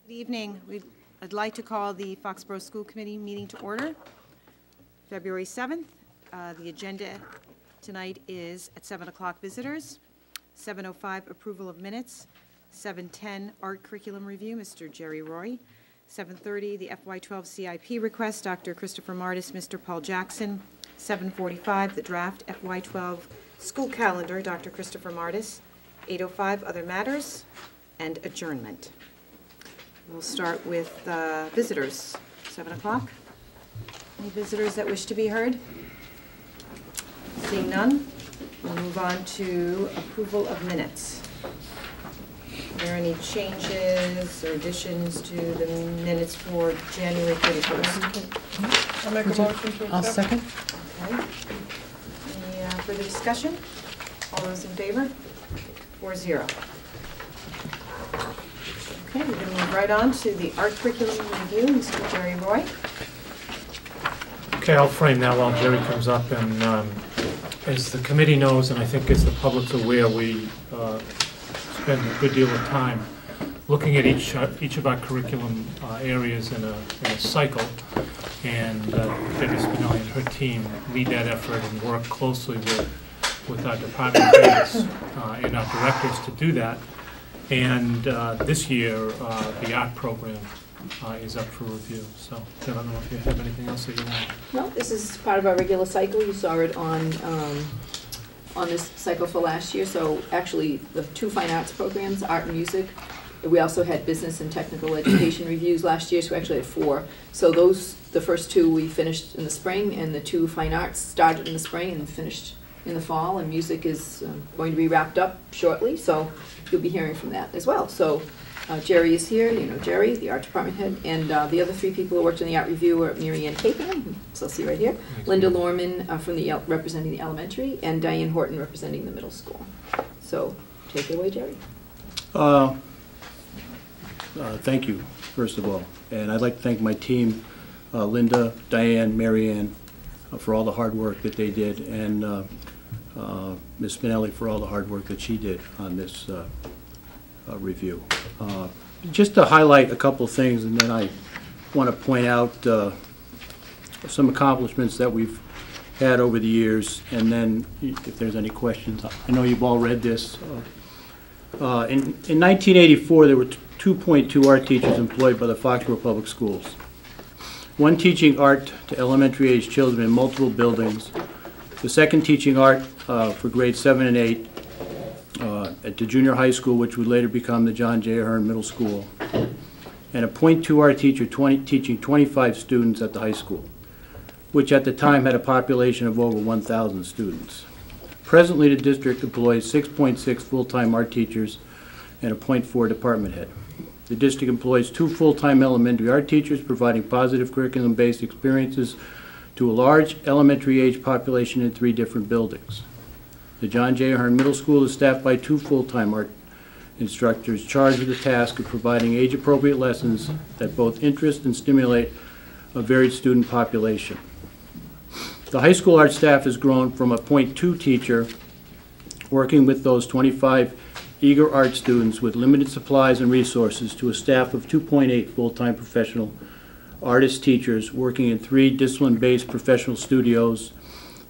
Good evening. I'd like to call the Foxborough School Committee meeting to order. February 7th. The agenda tonight is at 7 o'clock visitors, 7:05 approval of minutes, 7:10 art curriculum review, Mr. Jerry Roy, 7:30 the FY12 CIP request, Dr. Christopher Martis, Mr. Paul Jackson, 7:45 the draft FY12 school calendar, Dr. Christopher Martis, 8:05 other matters, and adjournment. We'll start with visitors, 7 o'clock. Any visitors that wish to be heard? Seeing none, we'll move on to approval of minutes. Are there any changes or additions to the minutes for January 31st? I'll make a motion to accept. I'll second. Okay. Any further discussion? All those in favor? 4-0. Okay, we're going to move right on to the art curriculum review, Mr. Jerry Roy. Okay, I'll frame that while Jerry comes up. And as the committee knows, and I think as the public's aware, we spend a good deal of time looking at each of our curriculum areas in a cycle. And Debbie Spinelli and her team lead that effort and work closely with our department heads and our directors to do that. And this year, the art program is up for review. So, I don't know if you have anything else that you want. No, this is part of our regular cycle. You saw it on this cycle for last year. So actually, the two fine arts programs, art and music. We also had business and technical education reviews last year, so we actually had 4. So the first 2 we finished in the spring, and the 2 fine arts started in the spring and finished in the fall, and music is going to be wrapped up shortly, so you'll be hearing from that as well. So Jerry is here, you know Jerry, the art department head, and the other 3 people who worked in the art review are Mary Ann Capen, so I'll see right here, Thanks. Linda Lorman from the representing the elementary, and Diane Horton representing the middle school. So take it away, Jerry. Thank you, first of all, and I'd like to thank my team, Linda, Diane, Mary Ann, for all the hard work that they did, and Ms. Spinelli for all the hard work that she did on this review. Just to highlight a couple of things, and then I want to point out some accomplishments that we've had over the years, and then if there's any questions. I know you've all read this. In 1984, there were 2.2 art teachers employed by the Foxborough Public Schools. 1 teaching art to elementary age children in multiple buildings. The 2nd teaching art for grades 7 and 8 at the junior high school, which would later become the John J. Ahern Middle School. And a .2 art teacher teaching 25 students at the high school, which at the time had a population of over 1,000 students. Presently, the district employs 6.6 full-time art teachers and a .4 department head. The district employs 2 full-time elementary art teachers, providing positive curriculum-based experiences to a large elementary age population in 3 different buildings. The John J. Ahern Middle School is staffed by 2 full-time art instructors charged with the task of providing age-appropriate lessons that both interest and stimulate a varied student population. The high school art staff has grown from a .2 teacher working with those 25 eager art students with limited supplies and resources to a staff of 2.8 full-time professional artist teachers working in 3 discipline-based professional studios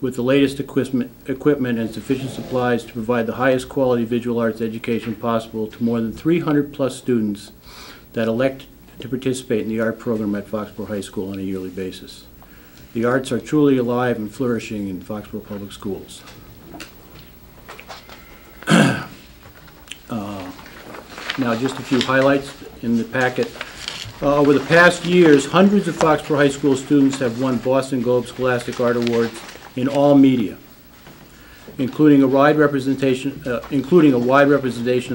with the latest equipment and sufficient supplies to provide the highest quality visual arts education possible to more than 300 plus students that elect to participate in the art program at Foxborough High School on a yearly basis. The arts are truly alive and flourishing in Foxborough Public Schools. Now just a few highlights in the packet. Over the past years, hundreds of Foxborough High School students have won Boston Globe Scholastic Art Awards in all media, including a wide representation of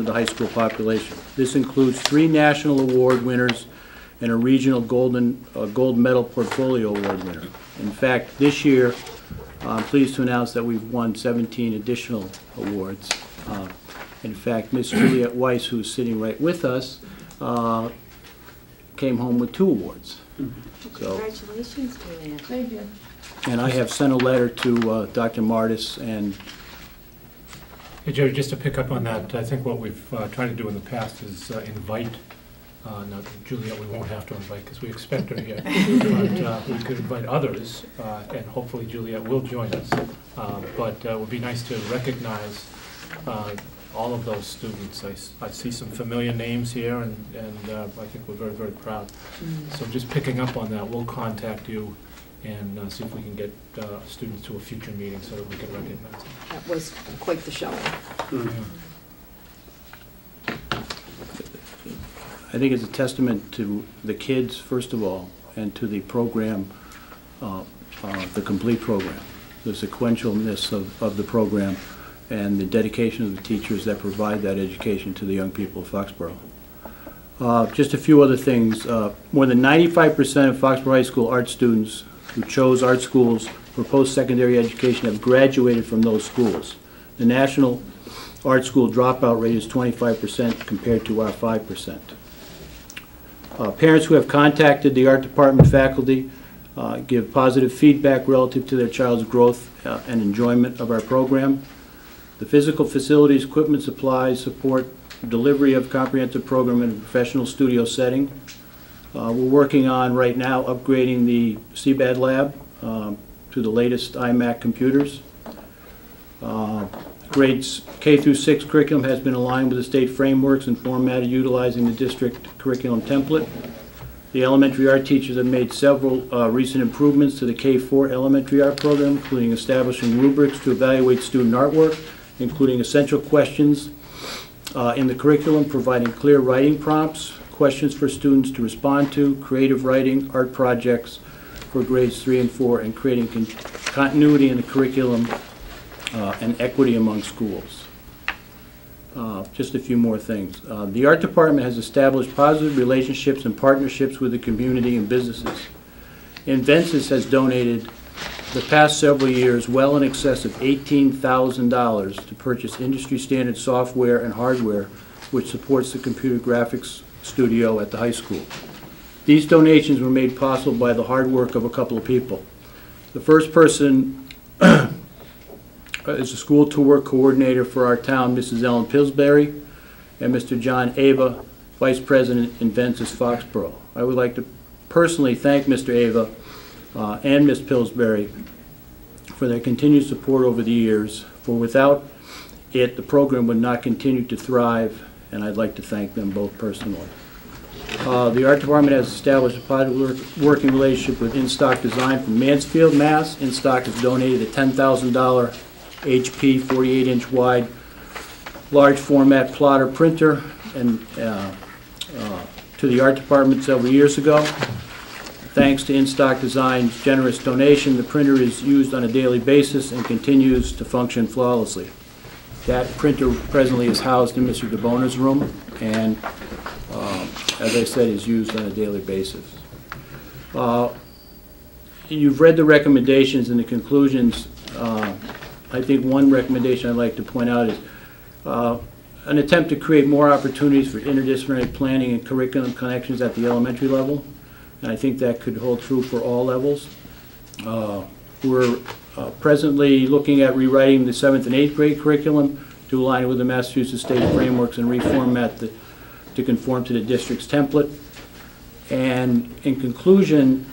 the high school population. This includes 3 national award winners and a regional gold medal portfolio award winner. In fact, this year, I'm pleased to announce that we've won 17 additional awards. In fact, Miss Juliet Weiss, who's sitting right with us, came home with 2 awards. So, Congratulations, Juliet. Thank you. and I have sent a letter to Dr. Martis, and Hey, Jerry, just to pick up on that, I think what we've tried to do in the past is invite Now, Juliet, we won't have to invite because we expect her here, but we could invite others, and hopefully Juliet will join us. But it would be nice to recognize all of those students. I see some familiar names here, and I think we're very, very proud. So just picking up on that, we'll contact you and see if we can get students to a future meeting so that we can recognize them. That was quite the showing. Yeah. I think it's a testament to the kids, first of all, and to the program, the complete program, the sequentialness of the program, and the dedication of the teachers that provide that education to the young people of Foxborough. Just a few other things. More than 95% of Foxborough High School art students who chose art schools for post-secondary education have graduated from those schools. The national art school dropout rate is 25% compared to our 5%. Parents who have contacted the art department faculty give positive feedback relative to their child's growth and enjoyment of our program. The physical facilities, equipment, supplies support delivery of comprehensive program in a professional studio setting. We're working on right now upgrading the CBAD lab to the latest iMac computers. Grades K through 6 curriculum has been aligned with the state frameworks and formatted utilizing the district curriculum template. The elementary art teachers have made several recent improvements to the K-4 elementary art program, including establishing rubrics to evaluate student artwork, including essential questions in the curriculum, providing clear writing prompts, questions for students to respond to, creative writing, art projects for grades 3 and 4, and creating continuity in the curriculum and equity among schools. Just a few more things. The art department has established positive relationships and partnerships with the community and businesses. Inventus has donated the past several years well in excess of $18,000 to purchase industry standard software and hardware which supports the computer graphics studio at the high school. These donations were made possible by the hard work of a couple of people. The first person is the school tour coordinator for our town, Mrs. Ellen Pillsbury, and Mr. John Ava, Vice President, Inventus Foxborough. I would like to personally thank Mr. Ava and Ms. Pillsbury for their continued support over the years, for without it, the program would not continue to thrive, and I'd like to thank them both personally. The art department has established a positive working relationship with InStock Design from Mansfield, Mass. InStock has donated a $10,000 HP 48-inch wide large format plotter printer and to the art department several years ago. Thanks to InStock Design's generous donation, the printer is used on a daily basis and continues to function flawlessly. That printer presently is housed in Mr. DeBona's room and, as I said, is used on a daily basis. You've read the recommendations and the conclusions. I think one recommendation I'd like to point out is an attempt to create more opportunities for interdisciplinary planning and curriculum connections at the elementary level, and I think that could hold true for all levels. We're presently looking at rewriting the 7th and 8th grade curriculum to align with the Massachusetts state frameworks and reformat to conform to the district's template. And in conclusion,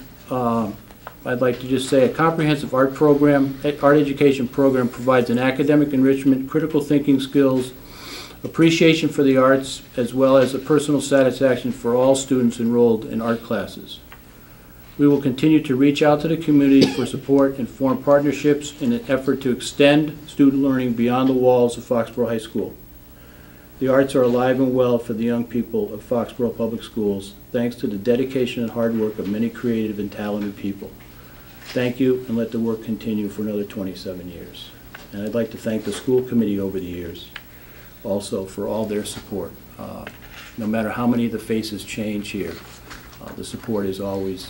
I'd like to just say a comprehensive art education program provides an academic enrichment, critical thinking skills, appreciation for the arts, as well as a personal satisfaction for all students enrolled in art classes. We will continue to reach out to the community for support and form partnerships in an effort to extend student learning beyond the walls of Foxborough High School. The arts are alive and well for the young people of Foxborough Public Schools, thanks to the dedication and hard work of many creative and talented people. Thank you, and let the work continue for another 27 years. And I'd like to thank the school committee over the years also for all their support. No matter how many of the faces change here, the support is always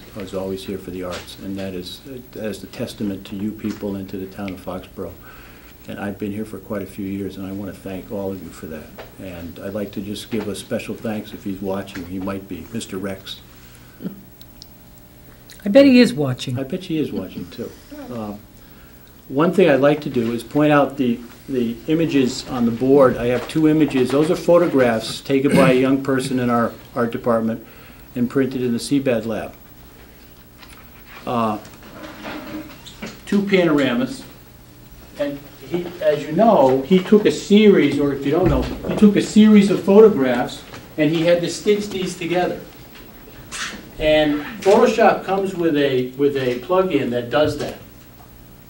here for the arts, and that is a testament to you people and to the town of Foxborough. And I've been here for quite a few years, and I want to thank all of you for that. And I'd like to just give a special thanks, if he's watching, he might be, Mr. Rex. I bet he is watching. I bet he is watching, too. One thing I'd like to do is point out the the images on the board, I have 2 images. Those are photographs taken by a young person in our art department and printed in the CBAD lab. 2 panoramas. And he, as you know, he took a series, or if you don't know, he took a series of photographs and he had to stitch these together. And Photoshop comes with a plug-in that does that.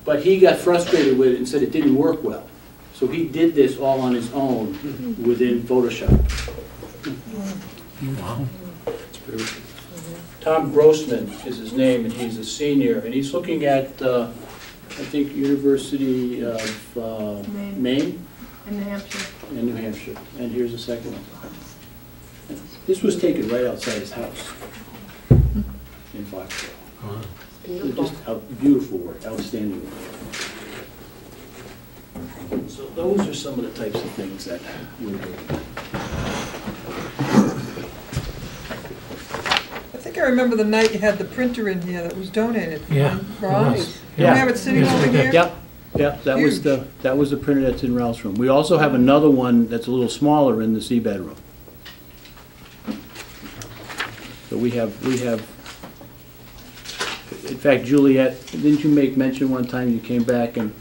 But he got frustrated with it and said it didn't work well. So he did this all on his own within Photoshop. Wow. Tom Grossman is his name, and he's a senior, and he's looking at, I think, University of Maine? In New Hampshire. In New Hampshire. And here's the second one. This was taken right outside his house in Foxborough. Just a beautiful work, outstanding work. So those are some of the types of things that we're doing. I think I remember the night you had the printer in here that was donated. Yeah, Ron? it was. Do we Yeah. have it sitting Yes, we over did. here? Yep, yep, that was the printer that's in Ralph's room. We also have another one that's a little smaller in the CBAD room. So we have, in fact, Juliet, didn't you make mention one time you came back and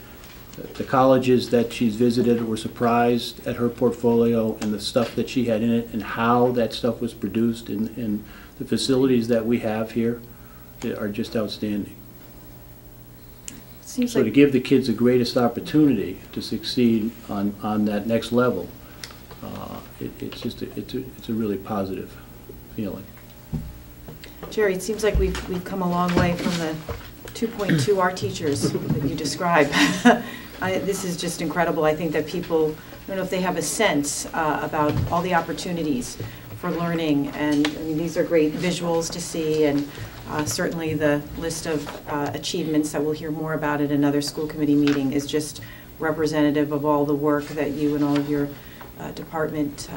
the colleges that she's visited were surprised at her portfolio and the stuff that she had in it and how that stuff was produced in the facilities that we have here are just outstanding. Seems So to like, give the kids the greatest opportunity to succeed on that next level, it's just, it's a really positive feeling. Jerry, it seems like we've come a long way from the 2.2 art teachers that you describe. This is just incredible. I think that people, I don't know if they have a sense about all the opportunities for learning, and I mean, these are great visuals to see, and certainly the list of achievements that we'll hear more about at another school committee meeting is just representative of all the work that you and all of your department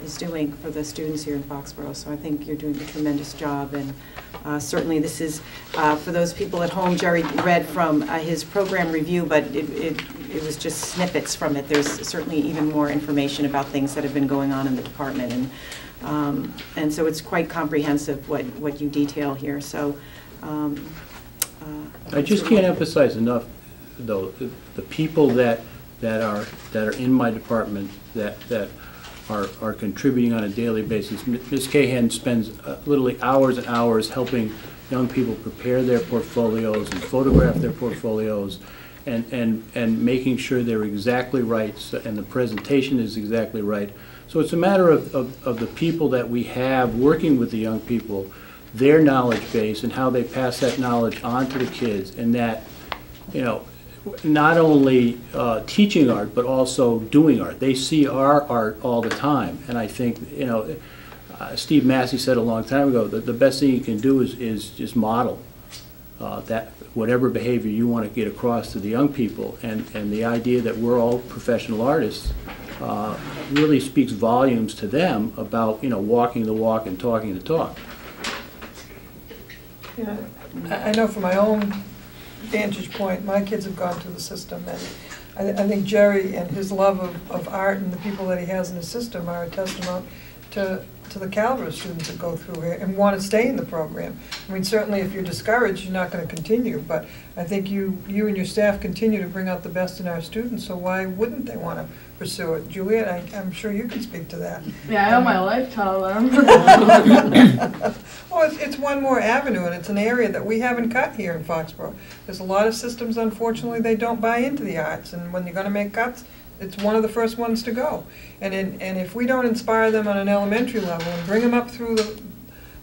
is doing for the students here in Foxborough. So I think you're doing a tremendous job, and certainly this is, for those people at home, Jerry read from his program review, but it was just snippets from it. There's certainly even more information about things that have been going on in the department, and so it's quite comprehensive what you detail here. So I just can't emphasize enough, though, the people that are in my department that are contributing on a daily basis. Ms. Cahan spends literally hours and hours helping young people prepare their portfolios and photograph their portfolios and making sure they're exactly right and the presentation is exactly right. So it's a matter of the people that we have working with the young people, their knowledge base and how they pass that knowledge on to the kids, and that, you know, not only teaching art, but also doing art. They see our art all the time, and I think, you know, Steve Massey said a long time ago that the best thing you can do is just model that whatever behavior you want to get across to the young people, and the idea that we're all professional artists really speaks volumes to them about, you know, walking the walk and talking the talk. Yeah, I know from my own vantage point, my kids have gone through the system, and I think Jerry and his love of art and the people that he has in his system are a testament to the caliber of students that go through here and want to stay in the program. I mean, certainly if you're discouraged, you're not going to continue, but I think you and your staff continue to bring out the best in our students, so why wouldn't they want to pursue it? Juliet, I'm sure you can speak to that. Yeah, I owe my life to all them. Well, it's one more avenue, and it's an area that we haven't cut here in Foxborough. There's a lot of systems, unfortunately, they don't buy into the arts, and when you're going to make cuts, it's one of the first ones to go. And if we don't inspire them on an elementary level and bring them up through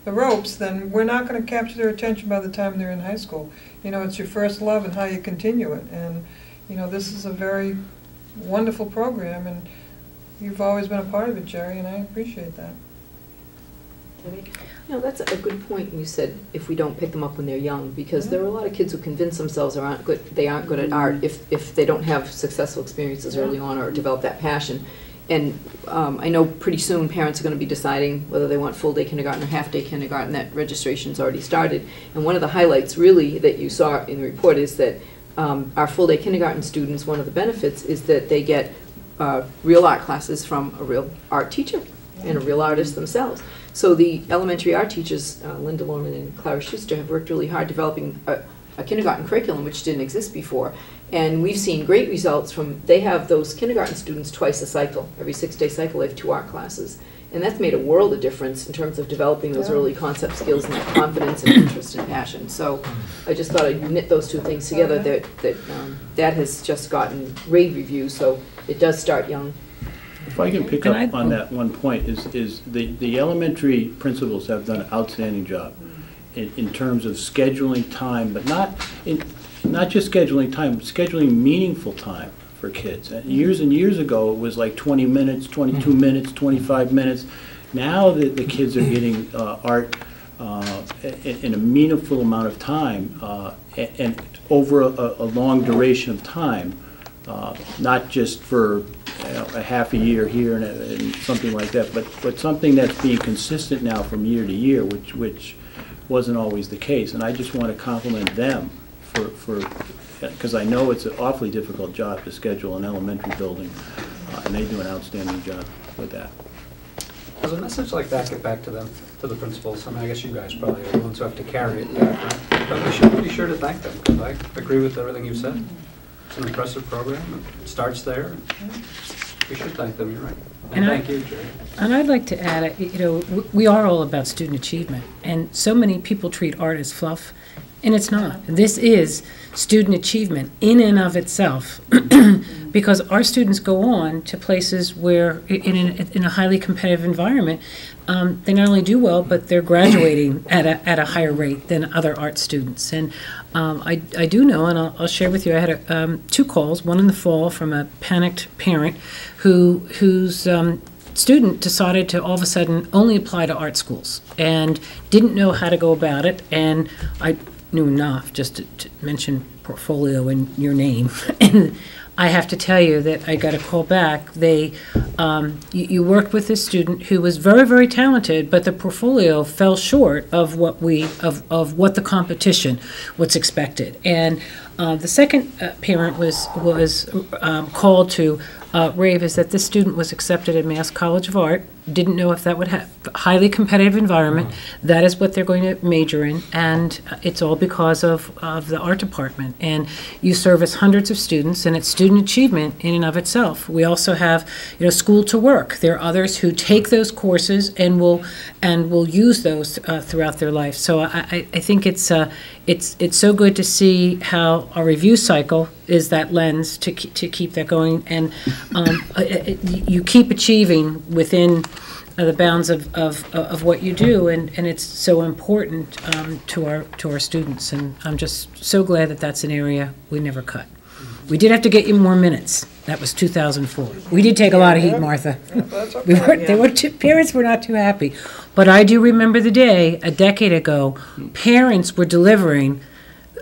the ropes, then we're not going to capture their attention by the time they're in high school. You know, it's your first love and how you continue it. And, you know, this is a very wonderful program, and you've always been a part of it, Jerry, and I appreciate that. You know, that's a good point. You said if we don't pick them up when they're young, because there are a lot of kids who convince themselves they aren't good at art if they don't have successful experiences early on or develop that passion. And I know pretty soon parents are going to be deciding whether they want full-day kindergarten or half-day kindergarten. That registration's already started. And one of the highlights really that you saw in the report is that our full-day kindergarten students, one of the benefits is that they get real art classes from a real art teacher and a real artist themselves. So the elementary art teachers, Linda Lorman and Clara Schuster, have worked really hard developing a kindergarten curriculum which didn't exist before. And we've seen great results from, they have those kindergarten students twice a cycle. Every 6-day cycle they have 2 art classes. And that's made a world of difference in terms of developing those early concept skills and that confidence and interest and passion. So I just thought I'd knit those two things together, that has just gotten rave reviews, so it does start young. If I can pick up on that one point, is the elementary principals have done an outstanding job in terms of scheduling time, but not just scheduling time, but scheduling meaningful time for kids. Years and years ago, it was like 20 minutes, 22 minutes, 25 minutes. Now that the kids are getting art in a meaningful amount of time and over a long duration of time, not just for a half a year here and something like that, but something that's being consistent now from year to year, which wasn't always the case. And I just want to compliment them for because I know it's an awfully difficult job to schedule an elementary building, and they do an outstanding job with that. Does a message like that get back to them, to the principals? I mean, I guess you guys probably are the ones who have to carry it back, right? But we should be sure to thank them, because I agree with everything you said. It's an impressive program, it starts there. We should thank them, you're right. And thank you, Jerry. And I'd like to add, we are all about student achievement, and so many people treat art as fluff, and it's not. This is student achievement in and of itself, because our students go on to places where, in a highly competitive environment, they not only do well, but they're graduating at a higher rate than other art students. And I do know, and I'll share with you, I had 2 calls, one in the fall from a panicked parent whose student decided to all of a sudden only apply to art schools and didn't know how to go about it. And I knew enough just to mention portfolio and your name. And I have to tell you that I got a call back. You worked with this student who was very, very talented, but the portfolio fell short of what what the competition, what's expected. And the second parent was called to rave is that this student was accepted at Mass College of Art, didn't know if that would have a highly competitive environment. That is what they're going to major in, and it's all because of the art department. And you service hundreds of students, and it's student achievement in and of itself. We also have, school to work. There are others who take those courses and will use those throughout their life. So I think it's so good to see how our review cycle is that lens to keep that going, and you keep achieving within the bounds of what you do, and it's so important to our students. And I'm just so glad that that's an area we never cut. We did have to get you more minutes. That was 2004. We did take a lot of heat, Martha. That's okay. Parents were not too happy. But I do remember the day, a decade ago, parents were delivering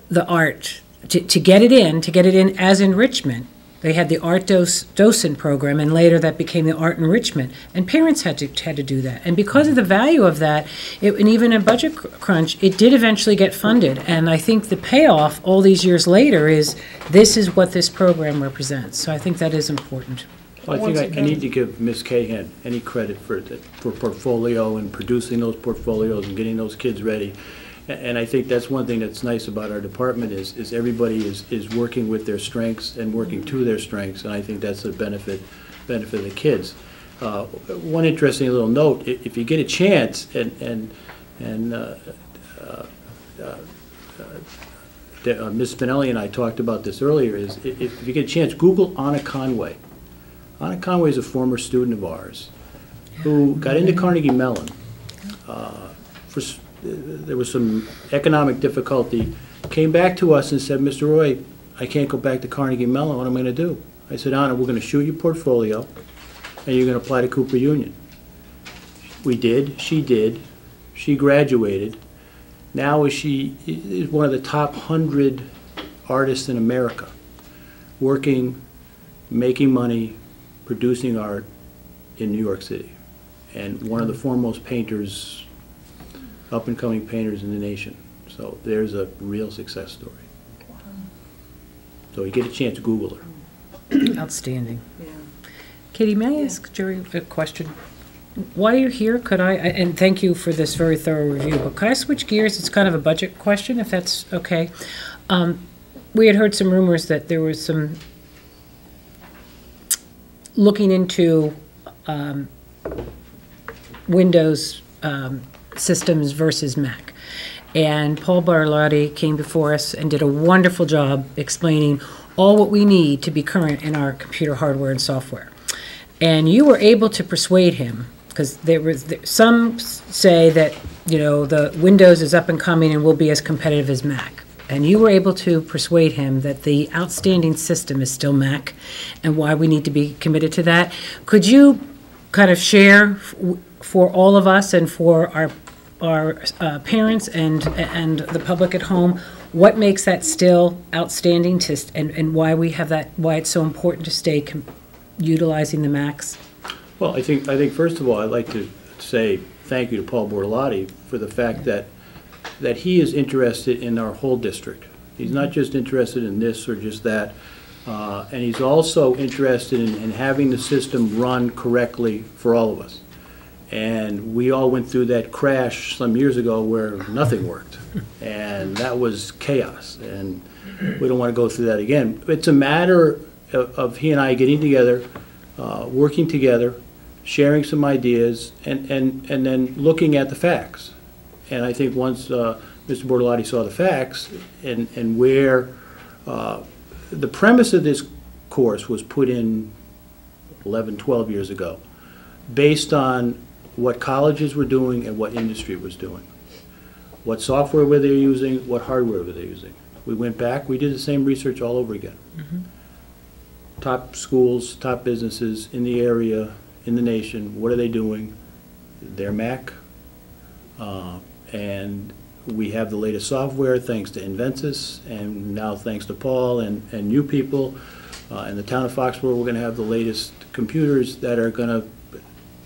the art to get it in as enrichment. They had the art docent program, and later that became the art enrichment. And parents had to do that. And because of the value of that, and even a budget crunch, it did eventually get funded. And I think the payoff all these years later is this is what this program represents. So I think that is important. Well, I think I need to give Ms. Cahan any credit for portfolio and producing those portfolios and getting those kids ready. And I think that's one thing that's nice about our department is everybody is working with their strengths and working to their strengths, and I think that's a benefit of the kids. One interesting little note: if you get a chance, and Ms. Spinelli and I talked about this earlier, is if you get a chance, Google Anna Conway. Anna Conway is a former student of ours who got into Carnegie Mellon. There was some economic difficulty, came back to us and said, Mr. Roy, I can't go back to Carnegie Mellon, what am I going to do? I said, Anna, we're going to shoot your portfolio, and you're going to apply to Cooper Union. We did, she graduated. Now she is one of the top 100 artists in America, working, making money, producing art in New York City, and one of the foremost painters, up-and-coming painters in the nation. So there's a real success story. So you get a chance, Google her. Outstanding. Yeah. Katie, may I ask Jerry a question? While you're here, could I, and thank you for this very thorough review, but could I switch gears? It's kind of a budget question, if that's okay. We had heard some rumors that there was some looking into Windows systems versus Mac. And Paul Barlotti came before us and did a wonderful job explaining all what we need to be current in our computer hardware and software. And you were able to persuade him, because some say that, you know, the Windows is up and coming and will be as competitive as Mac. And you were able to persuade him that the outstanding system is still Mac and why we need to be committed to that. Could you kind of share for all of us and for our parents and the public at home what makes that still outstanding and why we have that, why it's so important to stay utilizing the Macs? Well, I think first of all, I'd like to say thank you to Paul Bortolotti for the fact that he is interested in our whole district. He's not just interested in this or just that, and he's also interested in having the system run correctly for all of us. And we all went through that crash some years ago where nothing worked, and that was chaos, and we don't want to go through that again. It's a matter of he and I getting together, working together, sharing some ideas, and then looking at the facts. And I think once Mr. Bortolotti saw the facts and where the premise of this course was put in 11, 12 years ago, based on what colleges were doing and what industry was doing. What software were they using, what hardware were they using. We went back, we did the same research all over again. Mm-hmm. Top schools, top businesses in the area, in the nation, what are they doing? They're Mac. And we have the latest software thanks to Inventus, and now thanks to Paul and you people. In the town of Foxborough, we're going to have the latest computers that are going to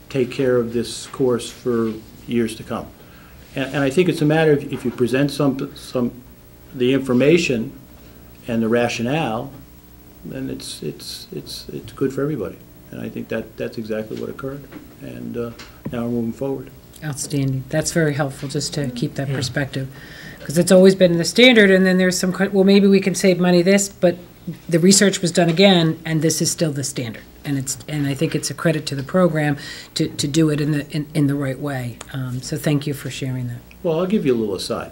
take care of this course for years to come. And I think it's a matter of if you present the information and the rationale, then it's good for everybody. And I think that's exactly what occurred. And now we're moving forward. Outstanding. That's very helpful, just to keep that perspective. Because it's always been the standard, and then there's some, well, maybe we can save money this, but the research was done again, and this is still the standard. And I think it's a credit to the program to do it in the right way. So thank you for sharing that. Well, I'll give you a little aside.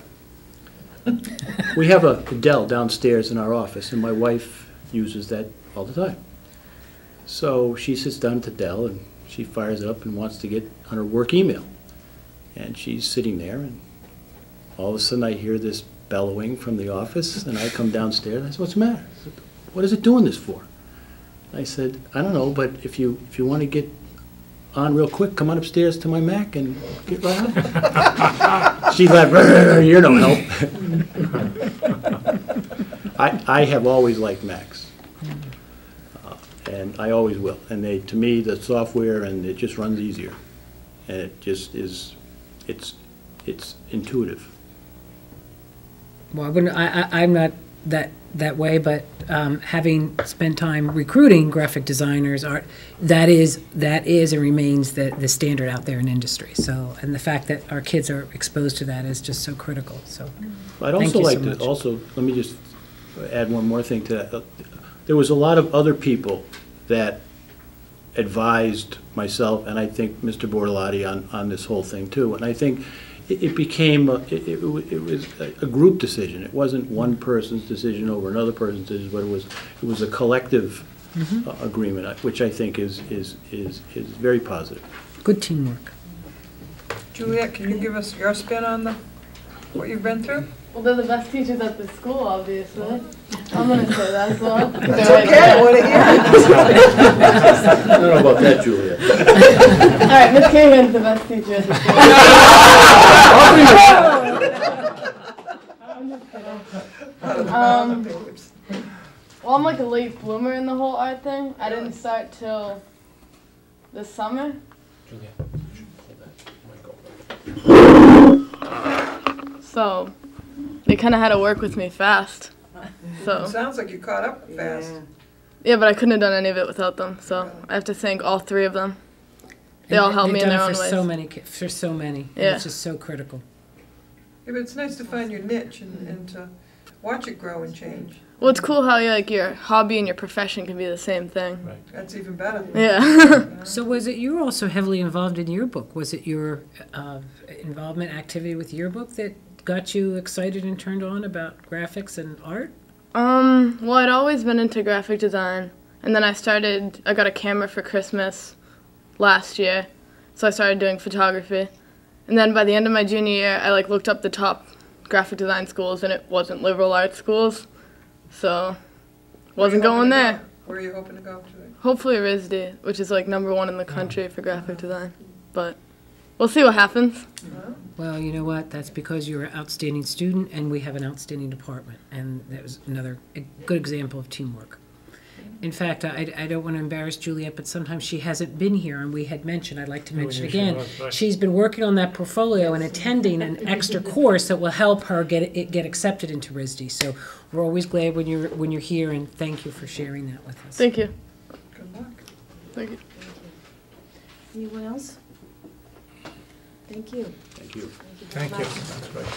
We have a Dell downstairs in our office, and my wife uses that all the time. So she sits down at the Dell, and she fires it up and wants to get on her work email. And she's sitting there, and all of a sudden I hear this bellowing from the office, and I come downstairs, and I said, "What's the matter?" I said, "What is it doing this for?" I said, "I don't know, but if you want to get on real quick, come on upstairs to my Mac and get right on." She laughed, "You're no help." I have always liked Macs, and I always will. And to me, the software, and it just runs easier, and it just is, it's intuitive. Well, I'm not that way, but having spent time recruiting graphic designers, that is and remains the standard out there in industry. So, and the fact that our kids are exposed to that is just so critical. So, I'd also like to let me just add one more thing to that. There was a lot of other people that advised myself, and I think Mr. Bortolotti on this whole thing too. And I think it became it was a group decision. It wasn't one person's decision over another person's decision, but it was a collective agreement, which I think is very positive. Good teamwork. Juliet, can you give us your spin on what you've been through? Well, they're the best teachers at the school, obviously. I'm gonna say that as well. That's okay, I want to hear I don't know about that, Julia. All right, Miss Kagan's the best teacher at the school. Well, I'm like a late bloomer in the whole art thing. I didn't start till this summer. Julia, you should pull that mic over. So they kind of had to work with me fast. So It sounds like you caught up fast. yeah, but I couldn't have done any of it without them. So I have to thank all three of them. They all helped me in their own for ways. so many, for so many. And Yeah. it's just so critical. Yeah, but it's nice to find your niche and to watch it grow and change. Well, it's cool how like your hobby and your profession can be the same thing. Right. That's even better. Yeah. So was it, you were also heavily involved in yearbook. Was it your involvement, activity with yearbook that got you excited and turned on about graphics and art? Well, I'd always been into graphic design, and then I got a camera for Christmas last year, so I started doing photography. And then by the end of my junior year, I like looked up the top graphic design schools, and it wasn't liberal arts schools, so wasn't going there. Where are you hoping to go to? Hopefully RISD, which is like #1 in the country for graphic design, but we'll see what happens. Well, you know what? That's because you're an outstanding student, and we have an outstanding department, and that was another good example of teamwork. In fact, I don't want to embarrass Juliet, but sometimes she hasn't been here, and we had mentioned, I'd like to mention knew she again, was, right. she's been working on that portfolio and attending an extra course that will help her get accepted into RISD. So we're always glad when you're here, and thank you for sharing that with us. Thank you. Good luck. Thank you. Anyone else? Thank you. Thank you. Thank you. That's great.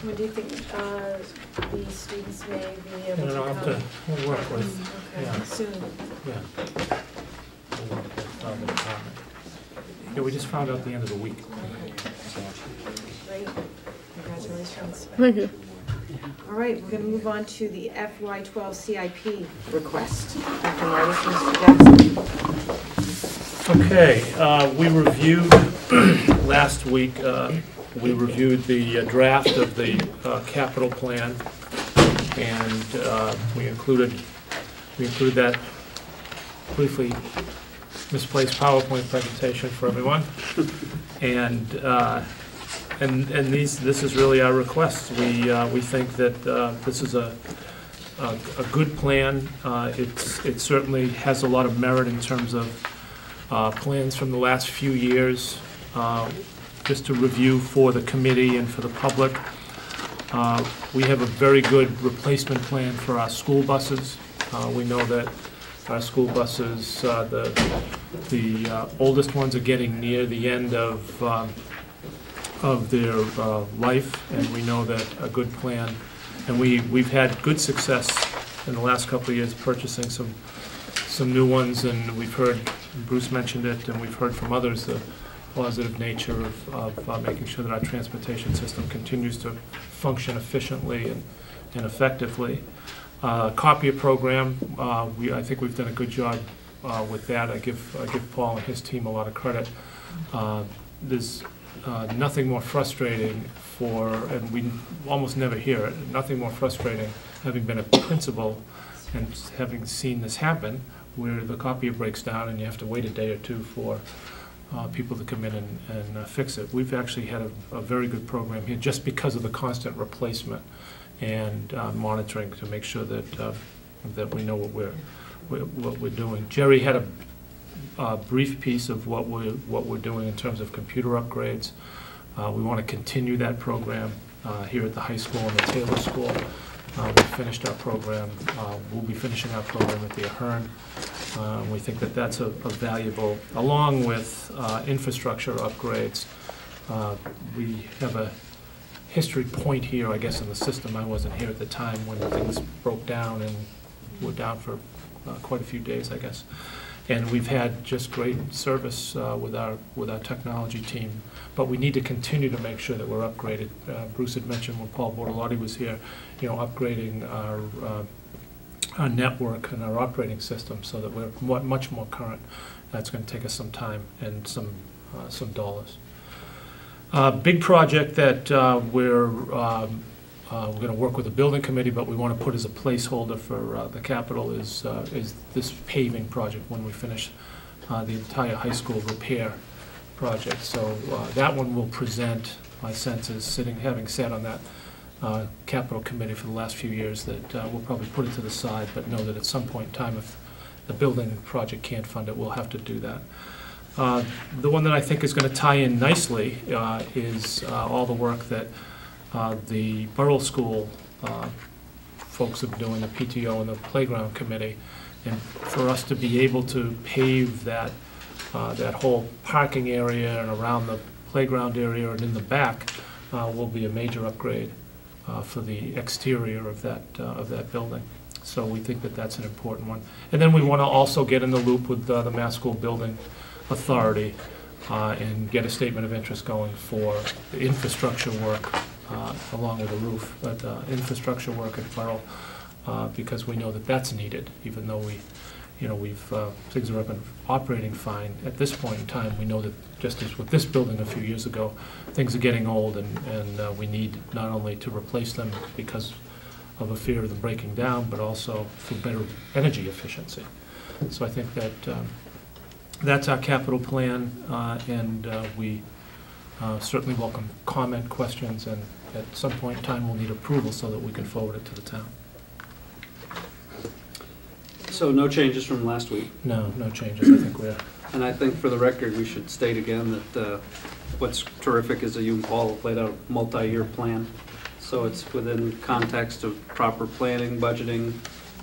When do you think the students may be able And to I'll come? have to, we'll work with, Okay, yeah. soon. yeah. We'll work with the department. Yeah, we just found out the end of the week. Great. Congratulations. Thank you. All right, we're going to move on to the FY12 CIP request. Dr. Martis, Mr. Jackson. Okay, we reviewed, last week, we reviewed the draft of the capital plan, and we included that briefly misplaced PowerPoint presentation for everyone. And this is really our request. We think that this is a good plan. It certainly has a lot of merit in terms of plans from the last few years. Just to review for the committee and for the public, we have a very good replacement plan for our school buses. We know that our school buses, the oldest ones are getting near the end of their life, and we know that a good plan, and we've had good success in the last couple of years purchasing some new ones, and we've heard, Bruce mentioned it, and we've heard from others the positive nature of making sure that our transportation system continues to function efficiently and effectively. Copier program, I think we've done a good job with that. I give Paul and his team a lot of credit. There's nothing more frustrating and we almost never hear it, nothing more frustrating, having been a principal and having seen this happen, where the copier breaks down and you have to wait a day or two for people to come in and fix it. We've actually had a very good program here just because of the constant replacement and monitoring to make sure that we know what we're doing. Jerry had a brief piece of what we're doing in terms of computer upgrades. We want to continue that program here at the high school and the Taylor School. We finished our program. We'll be finishing our program at the Ahern. We think that that's a valuable, along with infrastructure upgrades. We have a history point here, I guess, in the system. I wasn't here at the time when things broke down and were down for quite a few days, I guess. And we've had just great service with our technology team. But we need to continue to make sure that we're upgraded. Bruce had mentioned when Paul Bortolotti was here, upgrading our network and our operating system so that we're much more current. That's going to take us some time and some dollars. Big project that we're going to work with the building committee, but we want to put as a placeholder for the capital is this paving project when we finish the entire high school repair project. So that one will present, my sense is, having sat on that capital committee for the last few years, that we'll probably put it to the side, but know that at some point in time, if the building project can't fund it, we'll have to do that. The one that I think is going to tie in nicely is all the work that The Borough School folks have been doing the PTO and the playground committee, and for us to be able to pave that whole parking area and around the playground area and in the back will be a major upgrade for the exterior of that building. So we think that that's an important one. And then we want to also get in the loop with the Mass School Building Authority and get a statement of interest going for the infrastructure work along with the roof, but infrastructure work at Borough, because we know that that's needed, even though things are up and operating fine. At this point in time, we know that just as with this building a few years ago, things are getting old, and we need not only to replace them because of a fear of them breaking down, but also for better energy efficiency. So I think that that's our capital plan, and we certainly welcome comment, questions, and at some point in time, we'll need approval so that we can forward it to the town. So no changes from last week. No changes. I think we're... And I think for the record, we should state again that what's terrific is that you and Paul have laid out a multi-year plan. So it's within context of proper planning, budgeting,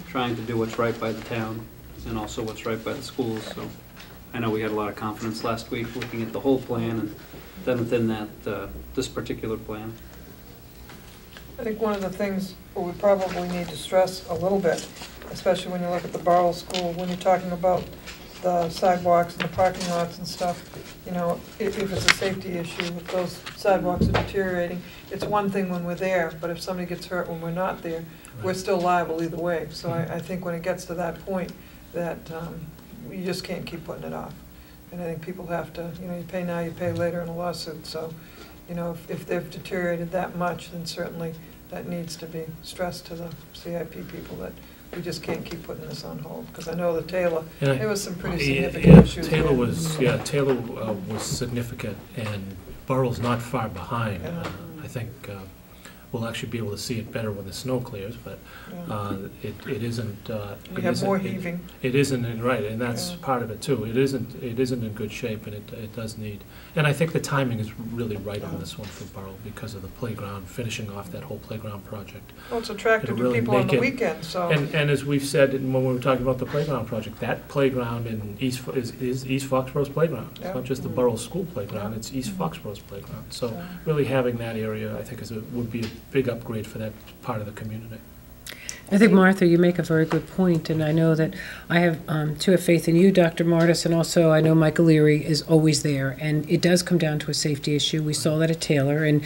trying to do what's right by the town, and also what's right by the schools. So I know we had a lot of confidence last week looking at the whole plan, and then within that, this particular plan. I think one of the things we probably need to stress a little bit, especially when you look at the Borough School, when you're talking about the sidewalks and the parking lots and stuff, if it's a safety issue, if those sidewalks are deteriorating, it's one thing when we're there, but if somebody gets hurt when we're not there, we're still liable either way. So I think when it gets to that point, that you just can't keep putting it off. And I think people have to, you pay now, you pay later in a lawsuit. So, if they've deteriorated that much, then certainly that needs to be stressed to the CIP people that we just can't keep putting this on hold. Because I know that Taylor, there was some pretty significant issues there. Taylor was significant, and Borough's not far behind. I think we'll actually be able to see it better when the snow clears, but it isn't. We have more heaving. It isn't, right, and that's part of it too. It isn't in good shape, and it does need. And I think the timing is really right on this one for Borough because of the playground, finishing off that whole playground project. Well, it's attractive to really people on the weekend, so. And as we've said when we were talking about the playground project, that playground in East Foxborough's playground. It's not just the Borough School playground, it's East Foxborough's playground. So really having that area, I think, would be a big upgrade for that part of the community. I think, Martha, you make a very good point, and I know that I have to have faith in you, Dr. Martis, and also I know Michael Leary is always there, and it does come down to a safety issue. We saw that at Taylor, and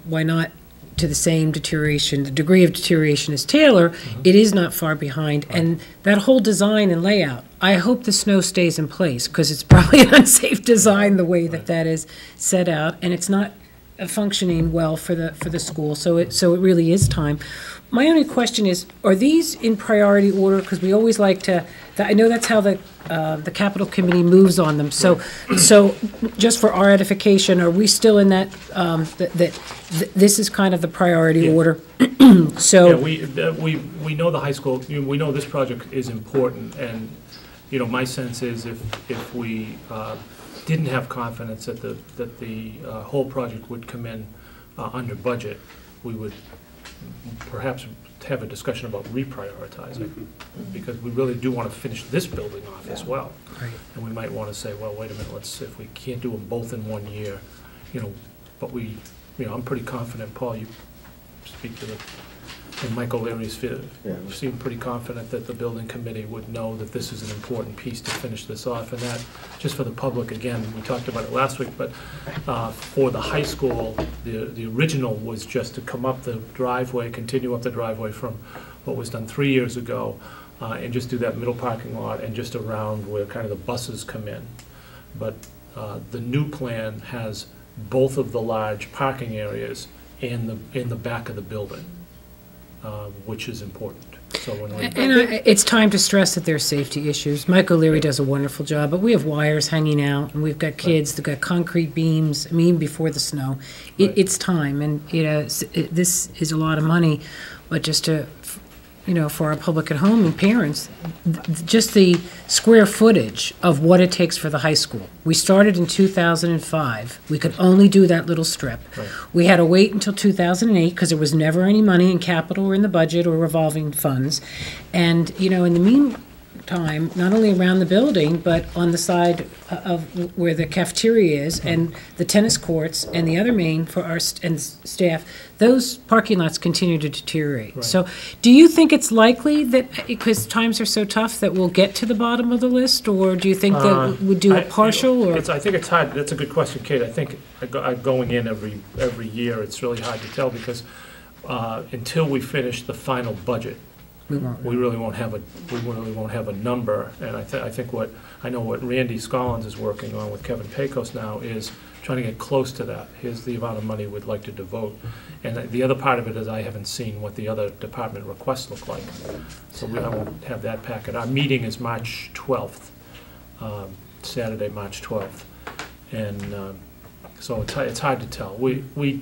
why not to the same deterioration, the degree of deterioration as Taylor, it is not far behind, and that whole design and layout, I hope the snow stays in place, because it's probably an unsafe design the way that is set out, and it's not functioning well for the school, so it really is time. My only question is, are these in priority order? Because we always like to, I know that's how the capital committee moves on them. So just for our edification, are we still in that, this is kind of the priority order? So we know the high school, we know this project is important, and my sense is if we didn't have confidence that the whole project would come in under budget, we would perhaps have a discussion about reprioritizing, because we really do want to finish this building off as well. Right. And we might want to say, well, wait a minute, if we can't do them both in 1 year, but I'm pretty confident, Paul, you speak to and Michael Leary's seemed pretty confident that the building committee would know that this is an important piece to finish this off. And that, just for the public, again, we talked about it last week, but for the high school, the original was just to come up the driveway, continue up the driveway from what was done 3 years ago, and just do that middle parking lot and just around where kind of the buses come in. But the new plan has both of the large parking areas in the back of the building. Which is important. So when it's time to stress that there's safety issues. Michael Leary does a wonderful job, but we have wires hanging out, and we've got kids that got concrete beams. Before the snow, it's time, and this is a lot of money, but just to for our public at home and parents, just the square footage of what it takes for the high school. We started in 2005. We could only do that little strip. Right. We had to wait until 2008 because there was never any money in capital or in the budget or revolving funds. And, in the meantime, not only around the building, but on the side of where the cafeteria is and the tennis courts and the other main for our staff, those parking lots continue to deteriorate. Right. So do you think it's likely that, because times are so tough, that we'll get to the bottom of the list? Or do you think that we'll do a partial? Or I think it's hard. That's a good question, Kate. I think going in every year, it's really hard to tell because until we finish the final budget, we really won't have a number. And I think what Randy Scollins is working on with Kevin Pecos now is trying to get close to that. Here's the amount of money we'd like to devote. And the other part of it is I haven't seen what the other department requests look like. So I won't have that packet. Our meeting is March 12th, Saturday, March 12th. And so it's hard to tell. We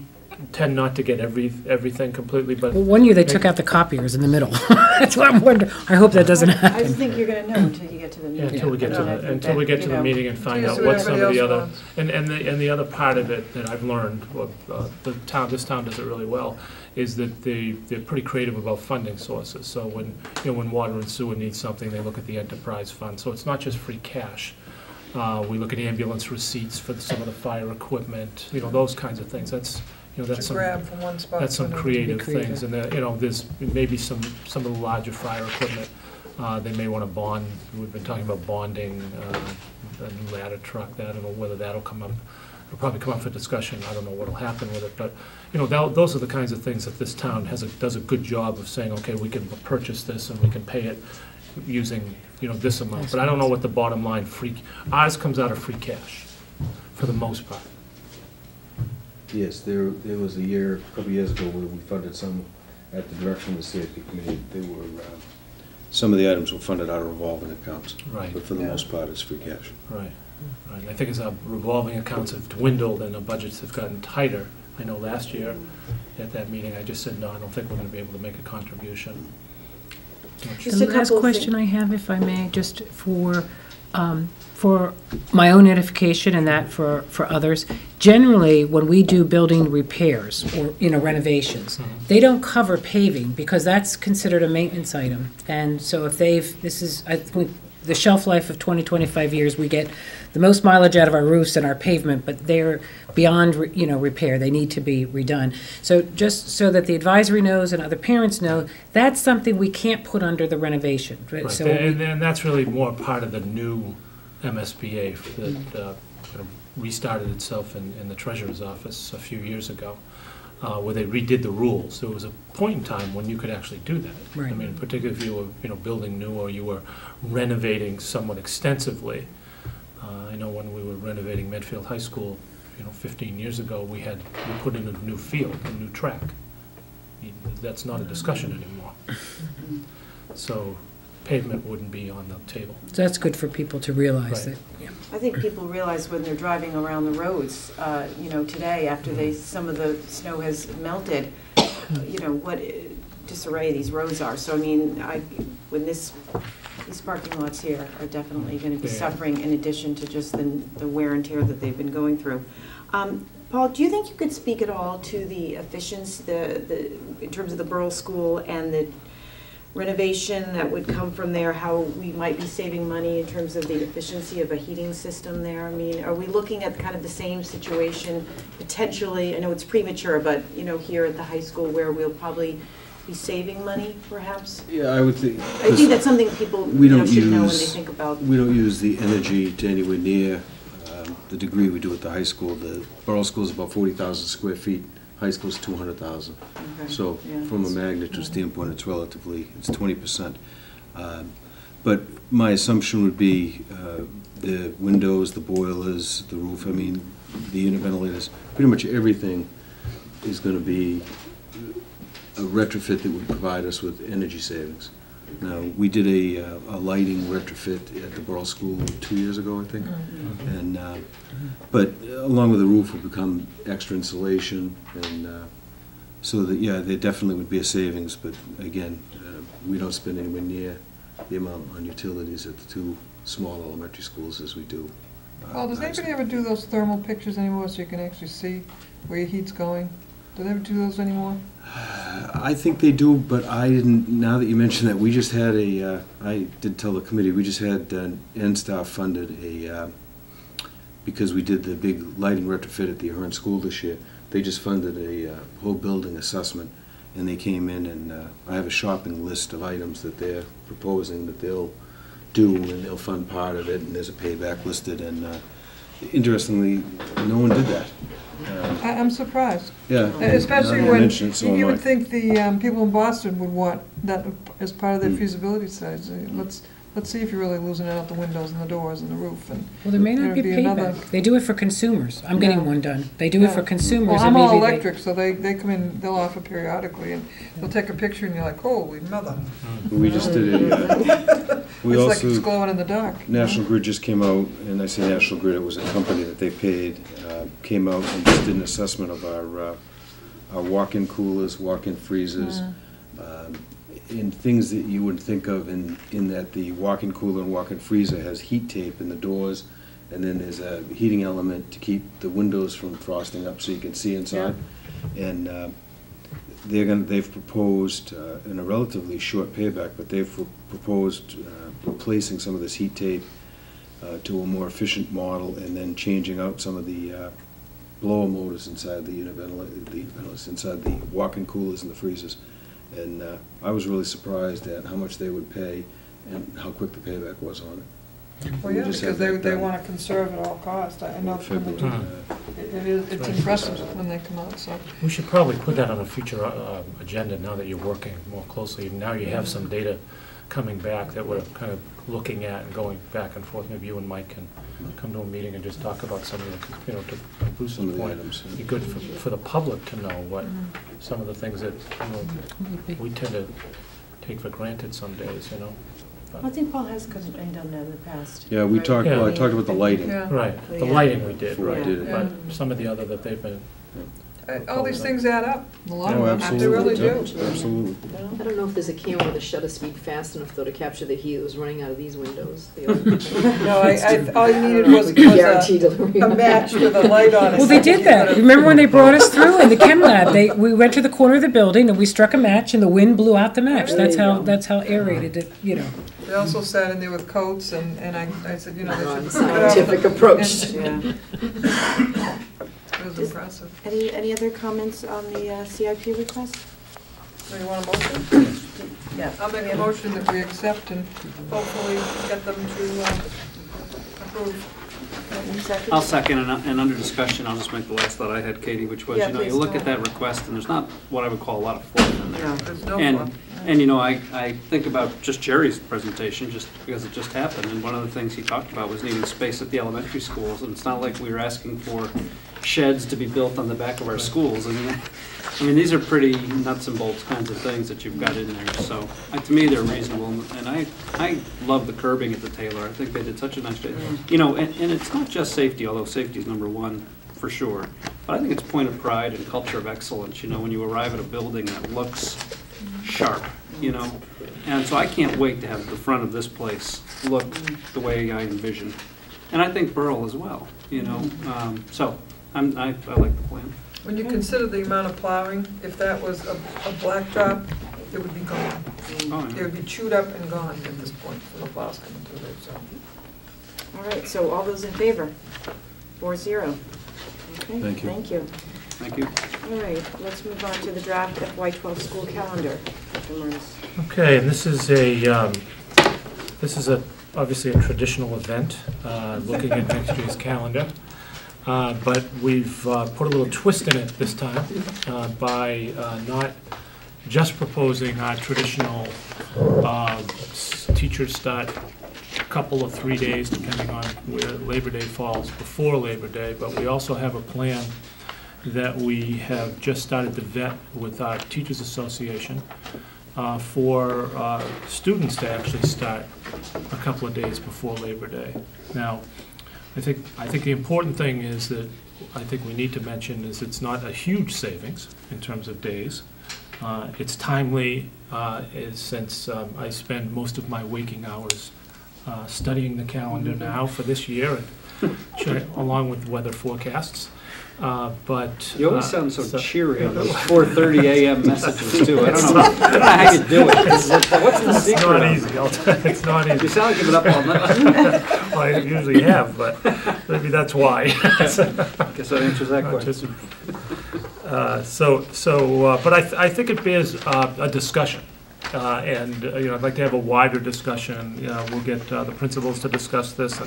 tend not to get everything completely, but. Well, one year they took out the copiers in the middle. That's what I'm wondering. I hope that doesn't I happen. just think you're gonna know until you get to the Yeah, meeting. until we get to the, until we get to the meeting and find See out what what some of everybody the else other, wants. and the other part of it that I've learned, this town does it really well, is that they're pretty creative about funding sources. So when water and sewer needs something, they look at the enterprise fund. So it's not just free cash. We look at ambulance receipts for some of the fire equipment, those kinds of things. That's To grab from one spot. that's some to another. creative creative. things, and there's maybe some of the larger fire equipment, they may want to bond, we've been talking about bonding, a new ladder truck, I don't know whether that'll come up, it'll probably come up for discussion, I don't know what'll happen with it, but, those are the kinds of things that this town does a good job of saying, okay, we can purchase this and we can pay it using, this amount, but I don't know what the bottom line ours comes out of free cash, for the most part. Yes, there was a couple of years ago, where we funded some at the direction of the safety committee. Some of the items were funded out of revolving accounts. Right. But for the most part, it's free cash. Right. And I think as our revolving accounts have dwindled and our budgets have gotten tighter, I know last year at that meeting, I just said, no, I don't think we're gonna be able to make a contribution. Just The a last couple of question I have, if I may, just for my own edification and that for others. Generally, when we do building repairs or, renovations, they don't cover paving because that's considered a maintenance item. And so if I think the shelf life of 20, 25 years, we get the most mileage out of our roofs and our pavement, but they're beyond, repair. They need to be redone. So just so that the advisory knows and other parents know, that's something we can't put under the renovation. Right, So and that's really more part of the new MSBA that kind of restarted itself in the treasurer's office a few years ago, where they redid the rules. There was a point in time when you could actually do that. Right. I mean, particularly if you were, building new or you were renovating somewhat extensively. I know when we were renovating Medfield High School, 15 years ago, we put in a new field, a new track. That's not a discussion anymore. So pavement wouldn't be on the table. So that's good for people to realize Right. that. Yeah. I think people realize when they're driving around the roads, today, after some of the snow has melted, what disarray these roads are. So, when these parking lots here are definitely going to be Yeah. suffering in addition to just the wear and tear that they've been going through. Paul, do you think you could speak at all to the efficiency, in terms of the Burrell School and the renovation that would come from there, how we might be saving money in terms of the efficiency of a heating system there? Are we looking at kind of the same situation potentially? I know it's premature, but, here at the high school where we'll probably be saving money, perhaps? Yeah, I would think. I think that's something people, We don't should know when they use- think about. We don't use the energy to anywhere near the degree we do at the high school. The Burrell School is about 40,000 square feet. High school's 200,000. Okay, So yeah, from a that's- magnitude standpoint, it's 20%. But my assumption would be the windows, the boilers, the roof, the unit ventilators, pretty much everything is going to be a retrofit that would provide us with energy savings. Now, we did a lighting retrofit at the Burrell School 2 years ago, I think. And, but along with the roof will become extra insulation and So that, yeah, there definitely would be a savings, but again, we don't spend anywhere near the amount on utilities at the two small elementary schools as we do. Paul, does anybody ever do those thermal pictures anymore so you can actually see where your heat's going? Do they ever do those anymore? I think they do, but I didn't, now that you mention that, we just had I did tell the committee, we just had NSTAR funded because we did the big lighting retrofit at the Ahern School this year, they just funded a whole building assessment, and they came in and I have a shopping list of items that they're proposing that they'll do, and they'll fund part of it, and there's a payback listed, and interestingly, no one did that. I'm surprised. Yeah. Especially now that you when mention it, so am you I. would think the people in Boston would want that as part of their feasibility studies. Let's see if you're really losing out the windows and the doors and the roof. And Well, there may not be there'd another- payback. They do it for consumers. I'm getting Yeah. one done. They do it for Yeah. consumers. Well, and I'm all maybe they- electric, so they come in, they'll offer periodically, and they'll take a picture, and you're like, holy mother. We just did it. We It's like it's also, glowing in the dark. National Grid just came out, and I say National Grid, it was a company that they paid, came out and just did an assessment of our walk-in coolers, walk-in freezers, and things that you wouldn't think of in that the walk-in cooler and walk-in freezer has heat tape in the doors, and then there's a heating element to keep the windows from frosting up so you can see inside. And they've proposed, in a relatively short payback, but they've proposed replacing some of this heat tape to a more efficient model, and then changing out some of the blower motors inside the unit ventilators, inside the walk-in coolers and the freezers. And I was really surprised at how much they would pay and how quick the payback was on it. Well, We yeah, just because had that they done. want to conserve at all costs. I know from the February. it's impressive when they come out, so. We should probably put that on a future agenda now that you're working more closely. Now you have some data coming back that we're kind of looking at and going back and forth. Maybe you and Mike can come to a meeting and just talk about some of the, to Bruce's Some of the point. items. It'd be good for the public to know what some of the things that, we tend to take for granted some days, But- I think Paul has been done that in the past. Yeah, we right? talked, well, I talked about the lighting. Yeah. Right, the Yeah. lighting we did, Before I right, did it. but some of the other that they've been, All these things add up, in the long Oh, run. They absolutely. really do. Yeah, absolutely. I don't know if there's a camera with a shutter speed fast enough though to capture the heat that was running out of these windows. No, all you needed was Guaranteed a to. match with a light on it. Well, they did that. Remember when they brought us through in the chem lab? We went to the corner of the building and we struck a match and the wind blew out the match. There you go. That's how aerated it, They also sat in there with coats, and I said, they should. cut off Scientific the- approach. It was impressive. Any other comments on the CIP request? So you want a motion? Yeah. I'll make a motion that we accept and hopefully get them to approve. I'll second, and under discussion, I'll just make the last thought I had, Katie, which was, Yeah, you please look go at that request, and there's not what I would call a lot of fluff in there. There's no And, fun. and I think about just Jerry's presentation, just because it just happened, and one of the things he talked about was needing space at the elementary schools, and it's not like we were asking for sheds to be built on the back of our schools. I mean, these are pretty nuts and bolts kinds of things that you've got in there, so, to me, they're reasonable, and I love the curbing at the Taylor. I think they did such a nice job. And it's not just safety, although safety is number one, for sure, but I think it's point of pride and culture of excellence, when you arrive at a building that looks sharp, and so I can't wait to have the front of this place look the way I envision, and I think Burl as well, so I like the plan. When you consider the amount of plowing, if that was a blacktop, it would be gone. Oh, It yeah. would be chewed up and gone at this point, from the plows coming through there, so. All right, so all those in favor? 4-0. Okay, Thank you. thank you. Thank you. All right, let's move on to the draft FY12 school calendar. Dr. Murdis. Okay, and this is obviously a traditional event, looking at next year's calendar. But we've put a little twist in it this time by not just proposing our traditional teachers start a couple of 3 days, depending on where Labor Day falls, before Labor Day, but we also have a plan that we have just started to vet with our Teachers Association for students to actually start a couple of days before Labor Day. Now, I think the important thing is that I think we need to mention is it's not a huge savings in terms of days. It's timely, since I spend most of my waking hours studying the calendar now for this year, along with weather forecasts. But You always sound so cheery on those 4:30 a.m. messages, too. I don't know how you do it. What's the secret? It's not of it? easy, I'll tell you, it's not You easy. sound like you've been up all night. Well, I usually have, but maybe that's why. Guess that answers that question. But I think it bears a discussion. And, I'd like to have a wider discussion. We'll get the principals to discuss this,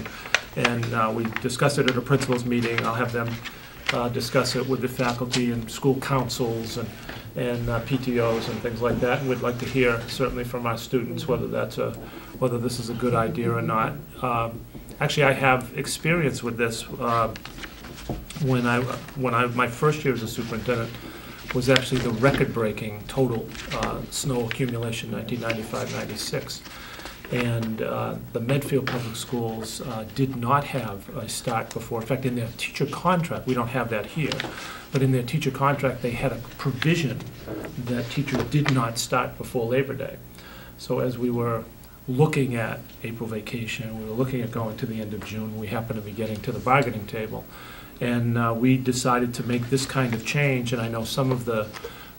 and we discussed it at a principals meeting. I'll have them discuss it with the faculty and school councils and PTOs and things like that. And we'd like to hear, certainly from our students, whether this is a good idea or not. Actually, I have experience with this. My first year as a superintendent was actually the record-breaking total snow accumulation, 1995-96. And the Medfield Public Schools did not have a start before. In fact, in their teacher contract, we don't have that here, but in their teacher contract, they had a provision that teachers did not start before Labor Day. So as we were looking at April vacation, we were looking at going to the end of June, we happened to be getting to the bargaining table. And we decided to make this kind of change, and I know some of the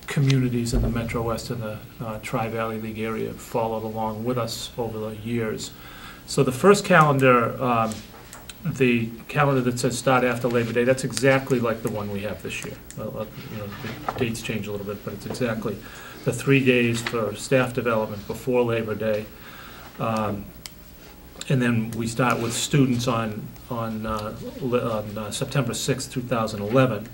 communities in the Metro West and the Tri-Valley League area followed along with us over the years. So the first calendar, the calendar that says start after Labor Day, that's exactly like the one we have this year. The dates change a little bit, but it's exactly the 3 days for staff development before Labor Day. And then we start with students on September 6th, 2011.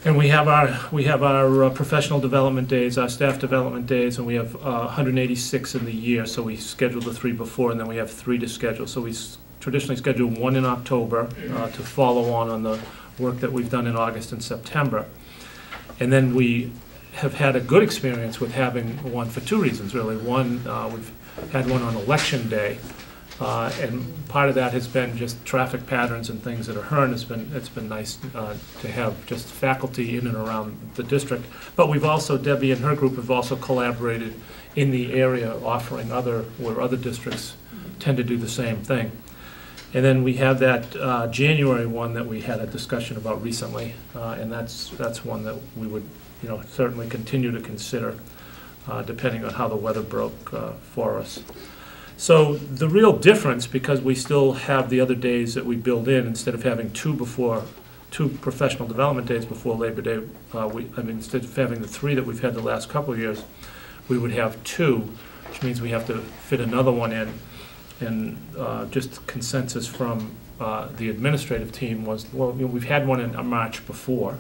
And we have our professional development days, our staff development days, and we have 186 in the year, so we schedule the 3 before, and then we have 3 to schedule. So we traditionally schedule 1 in October to follow on the work that we've done in August and September. And then we have had a good experience with having one for 2 reasons, really. One, we've had one on Election Day, and part of that has been just traffic patterns and things at Ahern. It's been nice to have just faculty in and around the district. But we've also, Debbie and her group have also collaborated in the area, offering where other districts tend to do the same thing. And then we have that January one that we had a discussion about recently, and that's one that we would certainly continue to consider, depending on how the weather broke for us. So the real difference, because we still have the other days that we build in, instead of having 2 professional development days before Labor Day, instead of having the 3 that we've had the last couple of years, we would have 2, which means we have to fit another one in. And just consensus from the administrative team was, well, we've had one in March before,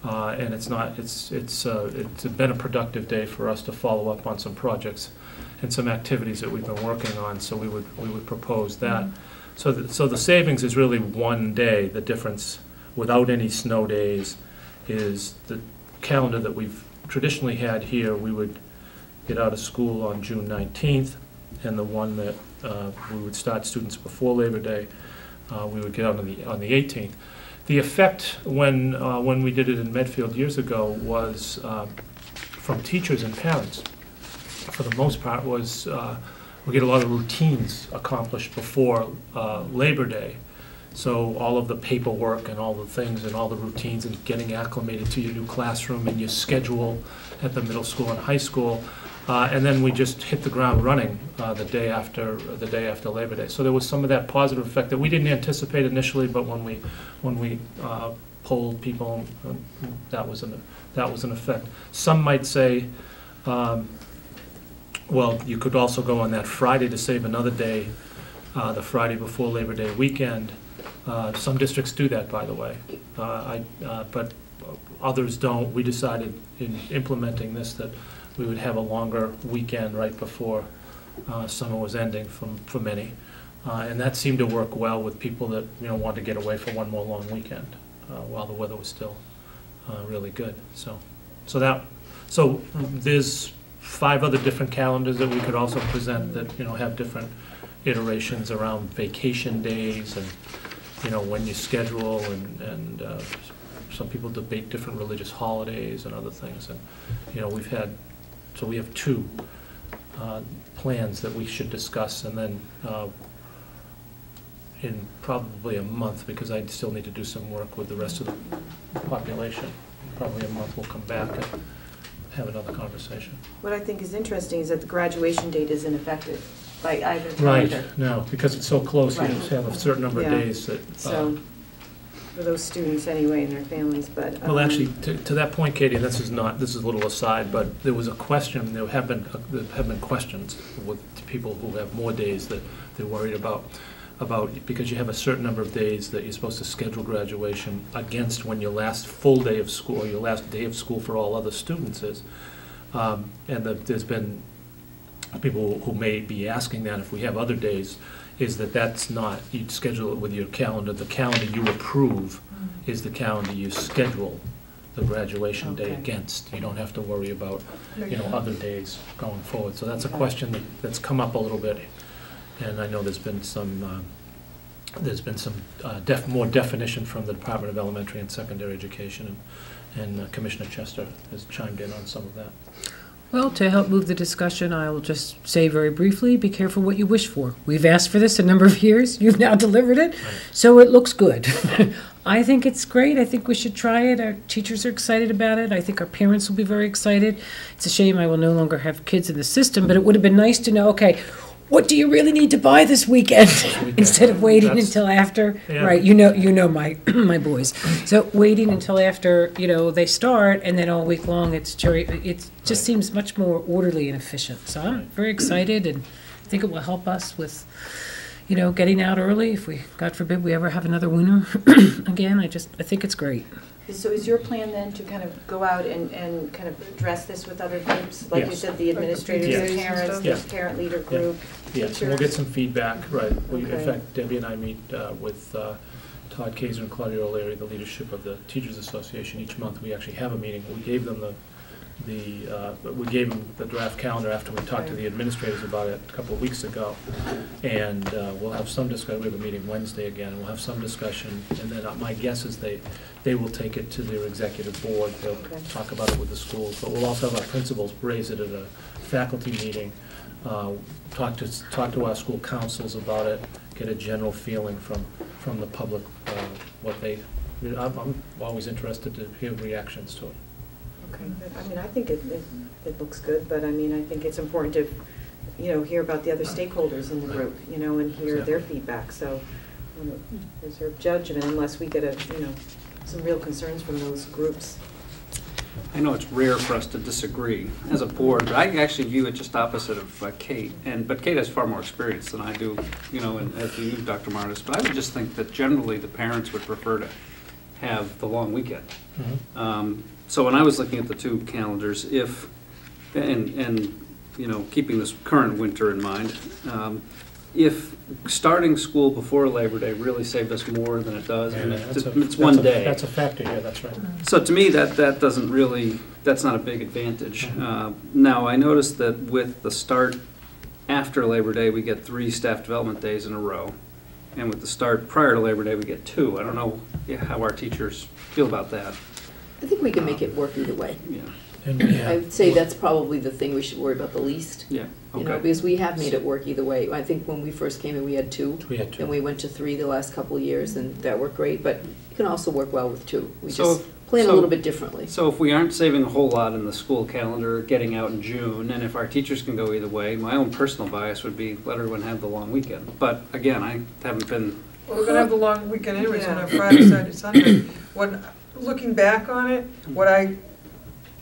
and it's been a productive day for us to follow up on some projects and some activities that we've been working on, so we would propose that. So the savings is really 1 day. The difference, without any snow days, is the calendar that we've traditionally had here. We would get out of school on June 19th, and the one that we would start students before Labor Day, we would get out on the 18th. The effect when we did it in Medfield years ago was from teachers and parents. For the most part, was we get a lot of routines accomplished before Labor Day. So all of the paperwork and all the things and all the routines and getting acclimated to your new classroom and your schedule at the middle school and high school. And then we just hit the ground running the day after Labor Day. So there was some of that positive effect that we didn't anticipate initially, but when we polled people, that was an effect. Some might say, well, you could also go on that Friday to save another day, the Friday before Labor Day weekend. Some districts do that, by the way, but others don't. We decided in implementing this that we would have a longer weekend right before summer was ending for many. And that seemed to work well with people that wanted to get away for one more long weekend while the weather was still really good. So there's 5 other different calendars that we could also present that have different iterations around vacation days and, you know, when you schedule, and some people debate different religious holidays and other things. And, you know, we have two plans that we should discuss, and then in probably a month, because I still need to do some work with the rest of the population, probably a month we'll come back and have another conversation. What I think is interesting is that the graduation date isn't affected by either Right, calendar. no, because it's so close, you Right. just have a certain number of Yeah. days that. So, for those students anyway and their families, but. Well, actually, to that point, Katie, and this is a little aside, but there was a question, there have been questions with people who have more days that they're worried about, because you have a certain number of days that you're supposed to schedule graduation against when your last full day of school, your last day of school for all other students is. There's been people who may be asking that if we have other days, is that's not, you schedule it with your calendar. The calendar you approve is the calendar you schedule the graduation day Okay. against. You don't have to worry about, you know, other days going forward. So that's a question that's come up a little bit, and I know there's been some more definition from the Department of Elementary and Secondary Education, and Commissioner Chester has chimed in on some of that. Well, to help move the discussion, I will just say very briefly, be careful what you wish for. We've asked for this a number of years. You've now delivered it, so it looks good. I think it's great. I think we should try it. Our teachers are excited about it. I think our parents will be very excited. It's a shame I will no longer have kids in the system, but it would have been nice to know, okay, what do you really need to buy this weekend? Instead of waiting That's- until after, Yeah. right, you know my, my boys. So waiting until after, you know, they start, and then all week long, it just seems much more orderly and efficient. So I'm very excited, and I think it will help us with, you know, getting out early if we, God forbid, we ever have another winter again. I think it's great. So is your plan then to kind of go out and kind of address this with other groups? Like you Yes. said, the administrators, Yes. the parents, the Yes. parent leader group, Yes, and we'll get some feedback, right. In Okay. fact, Debbie and I meet with Todd Kaiser and Claudia O'Leary, the leadership of the Teachers Association, each month. We actually have a meeting. We gave them we gave them the draft calendar after we talked to the administrators about it a couple of weeks ago. And we'll have some discussion. We have a meeting Wednesday again. We'll have some discussion. And then my guess is they will take it to their executive board. They'll Okay. talk about it with the schools. But we'll also have our principals raise it at a faculty meeting, talk to our school councils about it, get a general feeling from the public, what they, I'm always interested to hear reactions to it. Okay, good. I mean, I think it looks good, but I mean, I think it's important to, you know, hear about the other stakeholders in the group, you know, and hear their feedback, so, you know, reserve judgment unless we get some real concerns from those groups. I know it's rare for us to disagree as a board, but I actually view it just opposite of Kate. But Kate has far more experience than I do, you know, and as do you, Dr. Martis. But I would just think that generally the parents would prefer to have the long weekend. So when I was looking at the two calendars, and you know, keeping this current winter in mind, if starting school before Labor Day really saved us more than it does, and it's one day. That's a factor here, that's right. So to me, that doesn't really, that's not a big advantage. Now, I noticed that with the start after Labor Day, we get 3 staff development days in a row. And with the start prior to Labor Day, we get 2. I don't know how our teachers feel about that. I think we can make it work either way. Yeah, And, I would say that's probably the thing we should worry about the least. yeah, You know, okay. because we have made it work either way. I think when we first came in, we had 2. We had 2. Then we went to 3 the last couple of years, and that worked great, but it can also work well with 2. We So- just plan a so- little bit differently. So if we aren't saving a whole lot in the school calendar, getting out in June, and if our teachers can go either way, my own personal bias would be let everyone have the long weekend. But again, I haven't been, Well, we're gonna have the long weekend anyways, Yeah. on Friday, Saturday, Sunday. Looking back on it,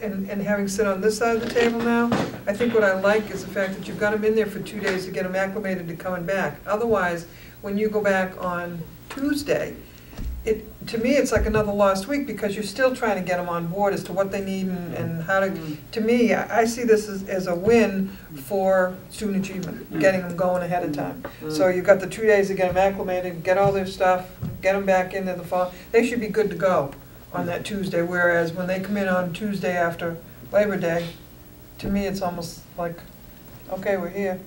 and having sit on this side of the table now, I think what I like is the fact that you've got them in there for 2 days to get them acclimated to coming back. Otherwise, when you go back on Tuesday, to me, it's like another lost week because you're still trying to get them on board as to what they need and how to me, I see this as a win for student achievement, getting them going ahead of time. So you've got the 2 days to get them acclimated, get all their stuff, get them back into the fall. They should be good to go on that Tuesday, whereas when they come in on Tuesday after Labor Day, to me, it's almost like, okay, we're here.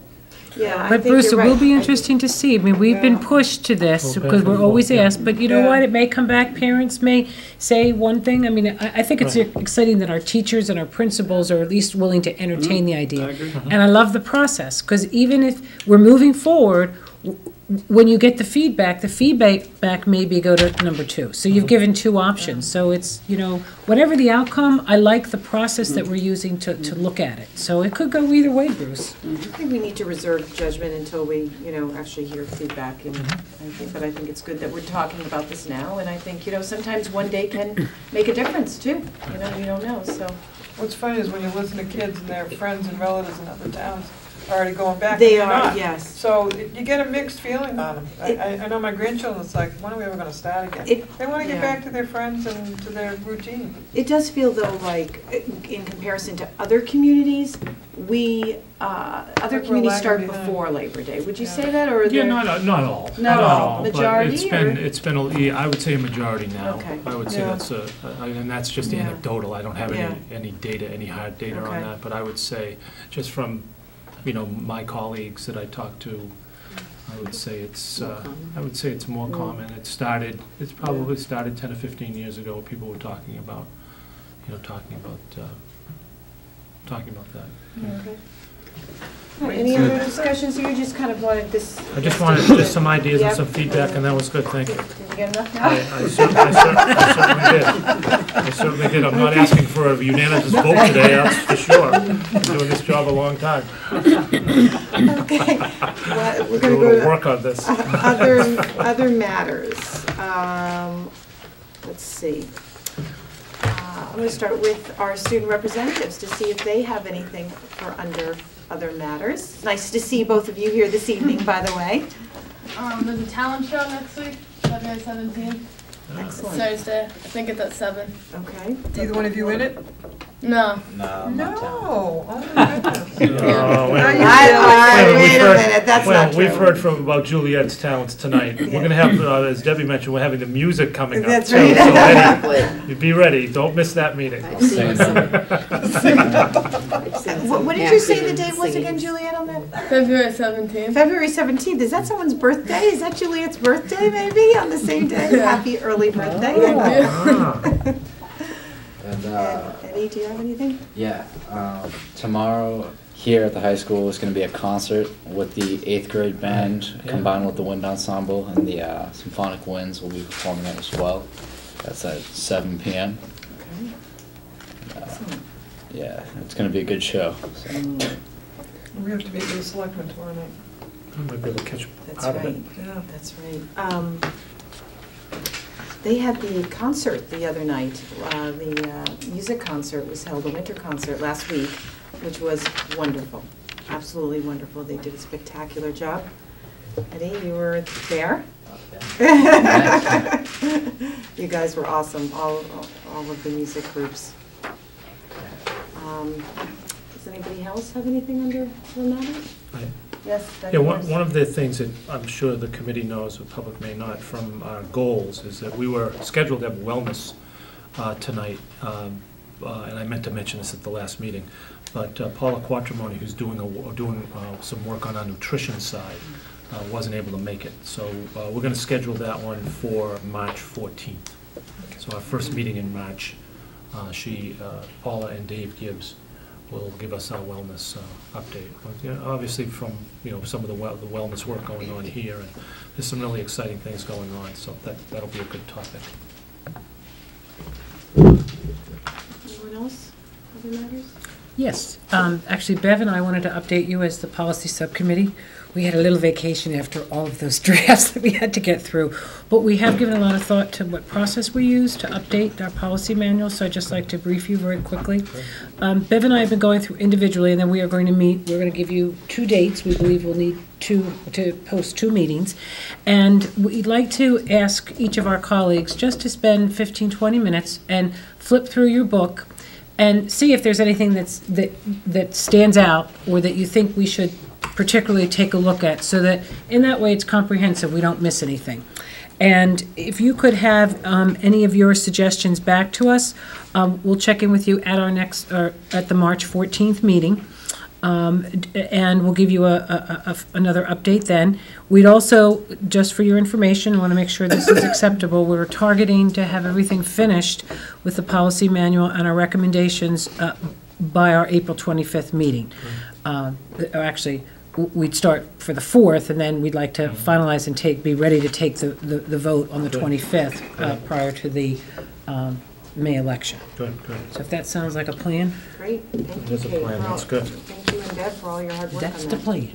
Yeah, I But think Bruce, it you're will right. be interesting to see. I mean, we've been pushed to this Well, because back we're and always forth, yeah. asked, but you know Yeah. what? It may come back, parents may say one thing. I mean, I think it's Right. exciting that our teachers and our principals are at least willing to entertain the idea. I agree. And I love the process, because even if we're moving forward, when you get the feedback maybe go to number 2. So you've given 2 options. So it's, you know, whatever the outcome, I like the process that we're using to look at it. So it could go either way, Bruce. I think we need to reserve judgment until we, actually hear feedback, and but I think it's good that we're talking about this now, and I think, sometimes one day can make a difference too, you don't know, so. What's funny is when you listen to kids and their friends and relatives in other towns are already going back. They and they're are, not. yes. So you get a mixed feeling on them. I know my grandchildren, it's like, when are we ever gonna start again? They wanna get yeah. back to their friends and to their routine. It does feel though like, in comparison to other communities, other Like we're communities start lagging behind. before Labor Day. Would you Yeah. say that, or? Yeah, they're- not all. Not all. but Majority, it's been, or? it's been, yeah, I would say a majority now. Okay. I would say Yeah. that's and that's just Yeah. anecdotal. I don't have Yeah. any data, any hard data Okay. on that. But I would say, just from, my colleagues that I talk to, I would say it's, more common. It's probably started 10 or 15 years ago. People were talking about that. Okay. All right, any other discussions, or you just kind of wanted this? I just wanted just some ideas Yeah. and some feedback, and that was good, thank you. Did you get enough I now? certainly did. I certainly did. I'm not asking for a unanimous vote today, that's for sure. I'm doing this job a long time. Okay. Well, we're gonna We'll go to work on this. other matters. Let's see. I'm going to start with our student representatives to see if they have anything for under other matters. Nice to see both of you here this evening, by the way. There's a talent show next week, February 17th. Excellent. Thursday. I think it's at 7. Okay. Either one of you in it? No. No, oh my goodness. Oh, wait a minute. Wait We've a heard- minute, that's well, not we've true. heard about Juliet's talents tonight. We're gonna have, as Debbie mentioned, we're having the music coming up. That's too, right. so Exactly. you be ready, don't miss that meeting. I've seen some. I've seen some What did you say the acting date and was singing. again, Juliet, on that? February 17th. February 17th. Is that someone's birthday? Is that Juliet's birthday, maybe, on the same day? Happy early birthday. Ah. And Eddie, do you have anything? yeah, tomorrow here at the high school is going to be a concert with the 8th grade band Yeah. combined with the wind ensemble, and the symphonic winds will be performing it as well. That's at 7 p.m. Excellent. Yeah, it's going to be a good show. So. We have to meet with the selectmen tomorrow night. I might be able to catch That's part of it. right. Yeah. That's right. They had the concert the other night. The music concert was held, a winter concert last week, which was wonderful, absolutely wonderful. They did a spectacular job. Eddie, you were there? You guys were awesome, all of the music groups. Does anybody else have anything under the matters? Right. Yes, Yeah, one of the things that I'm sure the committee knows, the public may not, from our goals, is that we were scheduled to have wellness tonight, and I meant to mention this at the last meeting, but Paula Quattromoni, who's doing some work on our nutrition side, wasn't able to make it. So we're going to schedule that one for March 14th. So our first meeting in March, Paula and Dave Gibbs will give us our wellness update. Obviously from, some of the wellness work going on here, and there's some really exciting things going on, so that'll be a good topic. Anyone else? Other matters? Yes, actually Bev and I wanted to update you as the policy subcommittee. We had a little vacation after all of those drafts that we had to get through, but we have given a lot of thought to what process we use to update our policy manual, so I'd just like to brief you very quickly. Bev and I have been going through individually, and then we are going to meet, we're going to give you 2 dates. We believe we'll need to post 2 meetings, and we'd like to ask each of our colleagues just to spend 15-20 minutes and flip through your book and see if there's anything that stands out or that you think we should particularly take a look at, so that in that way it's comprehensive, we don't miss anything. And if you could have any of your suggestions back to us, we'll check in with you at our next, at the March 14th meeting. And we'll give you another update then. We'd also, just for your information, want to make sure this is acceptable, we're targeting to have everything finished with the policy manual and our recommendations by our April 25th meeting. Actually, we'd start for the 4th, and then we'd like to finalize and be ready to take the vote on the 25th prior to the May election. Good, good. So if that sounds like a plan? Great, thank you, That's a Kate. plan, for all- that's good. Thank you and Deb for all your hard work on that. That's the plan.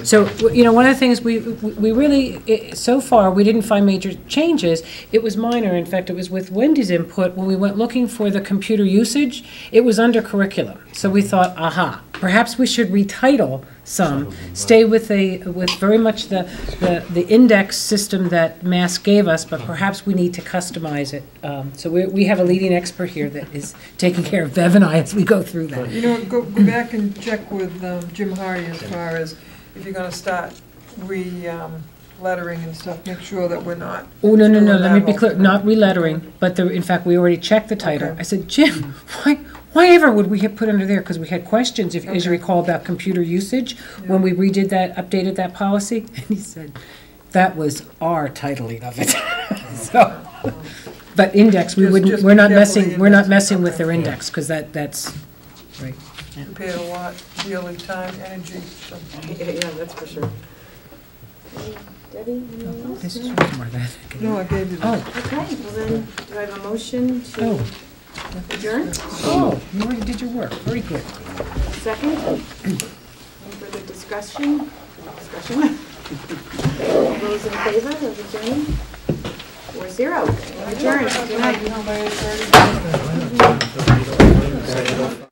So, you know, one of the things we really, so far, we didn't find major changes. It was minor. In fact, it was with Wendy's input, when we went looking for the computer usage, it was under curriculum. So we thought, aha, perhaps we should retitle some, stay with very much the index system that Mass gave us, but perhaps we need to customize it. So we have a leading expert here that is taking care of Bev and I as we go through that. You know, go back and check with Jim Hardy as far as if you're gonna start lettering and stuff, make sure that we're not. Oh, no, doing let me that be whole clear, thing. not relettering, but in fact, we already checked the title. Okay. I said, Jim, why ever would we have put under there? Because we had questions, as you Okay. recall, about computer usage when we redid that, updated that policy. And he said, that was our titling of it. So, but index, we Just- wouldn't, just we're be not careful messing, the we're not index. messing with Okay. their index, because that's, right. You paid a lot, daily time, energy, so. Yeah, that's for sure. Debbie, anything else? This is No? more than that. No, I gave you that. Oh, Okay, well then, do I have a motion to oh, adjourn? oh, you already did your work, very good. Second? Any further discussion? All those in favor of adjourning? 4-0. We're adjourned. Good night. Be home by 8:30.